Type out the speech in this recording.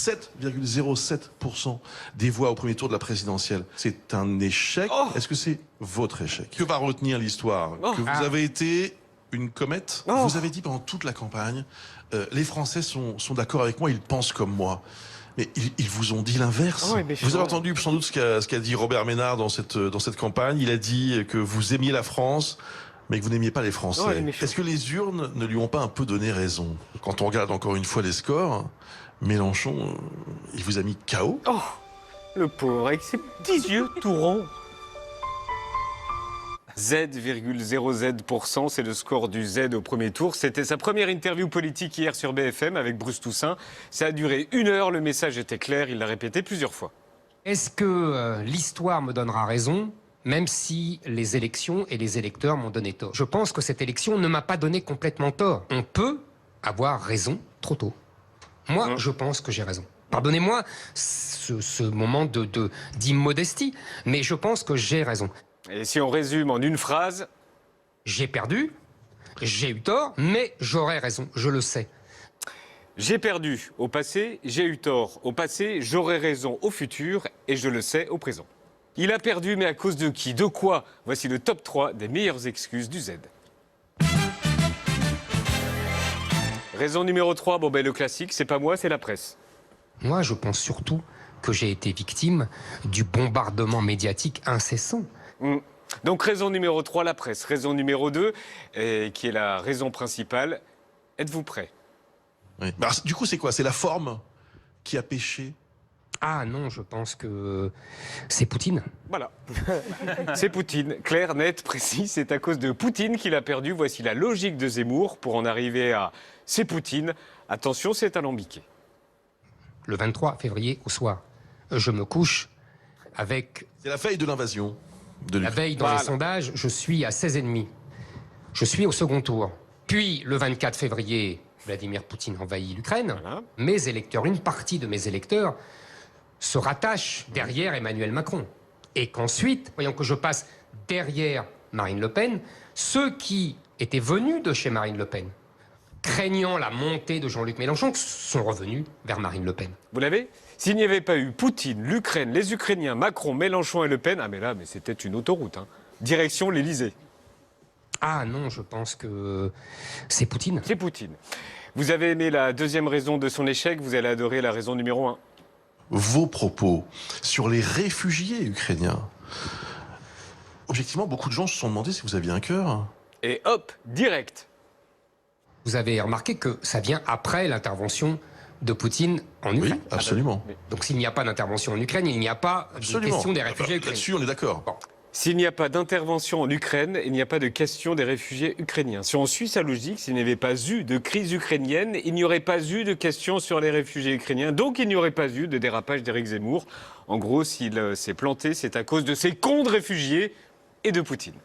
7,07% des voix au premier tour de la présidentielle. C'est un échec. Est-ce que c'est votre échec? Que va retenir l'histoire? Que vous avez été une comète? Vous avez dit pendant toute la campagne, les Français sont d'accord avec moi, ils pensent comme moi. Mais ils vous ont dit l'inverse. Vous avez entendu sans doute ce qu'a dit Robert Ménard dans cette campagne. Il a dit que vous aimiez la France, mais que vous n'aimiez pas les Français. Est-ce que les urnes ne lui ont pas un peu donné raison? Quand on regarde encore une fois les scores, Mélenchon, il vous a mis KO. Oh, le pauvre, avec ses petits yeux tout ronds. 0,0Z%, c'est le score du Z au premier tour. C'était sa première interview politique hier sur BFM avec Bruce Toussaint. Ça a duré 1 heure, le message était clair, il l'a répété plusieurs fois. Est-ce que l'histoire me donnera raison, même si les élections et les électeurs m'ont donné tort? Je pense que cette élection ne m'a pas donné complètement tort. On peut avoir raison trop tôt. Moi, je pense que j'ai raison. Pardonnez-moi ce moment d'immodestie, mais je pense que j'ai raison. Et si on résume en une phrase? J'ai perdu, j'ai eu tort, mais j'aurai raison, je le sais. J'ai perdu au passé, j'ai eu tort au passé, j'aurai raison au futur et je le sais au présent. Il a perdu, mais à cause de qui? De quoi? Voici le top 3 des meilleures excuses du Z. Raison numéro 3, le classique, c'est pas moi, c'est la presse. Moi, je pense surtout que j'ai été victime du bombardement médiatique incessant. Donc raison numéro 3, la presse. Raison numéro 2, qui est la raison principale, êtes-vous prêts? Alors, du coup, c'est quoi? C'est la forme qui a péché? Ah non, je pense que c'est Poutine. Voilà. C'est Poutine. Clair, net, précis. C'est à cause de Poutine qu'il a perdu. Voici la logique de Zemmour pour en arriver à c'est Poutine. Attention, c'est alambiqué. Le 23 février au soir, je me couche avec... C'est la veille de l'invasion de l'Ukraine. La veille dans les sondages, je suis à 16,5. Je suis au second tour. Puis, le 24 février, Vladimir Poutine envahit l'Ukraine. Mes électeurs, une partie de mes électeurs, se rattachent derrière Emmanuel Macron. Et qu'ensuite, voyons que je passe derrière Marine Le Pen, ceux qui étaient venus de chez Marine Le Pen, craignant la montée de Jean-Luc Mélenchon, sont revenus vers Marine Le Pen. Vous l'avez? S'il n'y avait pas eu Poutine, l'Ukraine, les Ukrainiens, Macron, Mélenchon et Le Pen, mais c'était une autoroute. Direction l'Élysée. Ah non, je pense que c'est Poutine. C'est Poutine. Vous avez aimé la deuxième raison de son échec, vous allez adorer la raison numéro 1. Vos propos sur les réfugiés ukrainiens. Objectivement, beaucoup de gens se sont demandé si vous aviez un cœur. Et hop, direct. Vous avez remarqué que ça vient après l'intervention de Poutine en Ukraine. Oui, absolument. Donc s'il n'y a pas d'intervention en Ukraine, il n'y a pas de question des réfugiés ukrainiens. Là-dessus, on est d'accord. Bon. S'il n'y a pas d'intervention en Ukraine, il n'y a pas de question des réfugiés ukrainiens. Si on suit sa logique, s'il n'y avait pas eu de crise ukrainienne, il n'y aurait pas eu de questions sur les réfugiés ukrainiens. Donc il n'y aurait pas eu de dérapage d'Éric Zemmour. En gros, s'il s'est planté, c'est à cause de ces cons de réfugiés et de Poutine.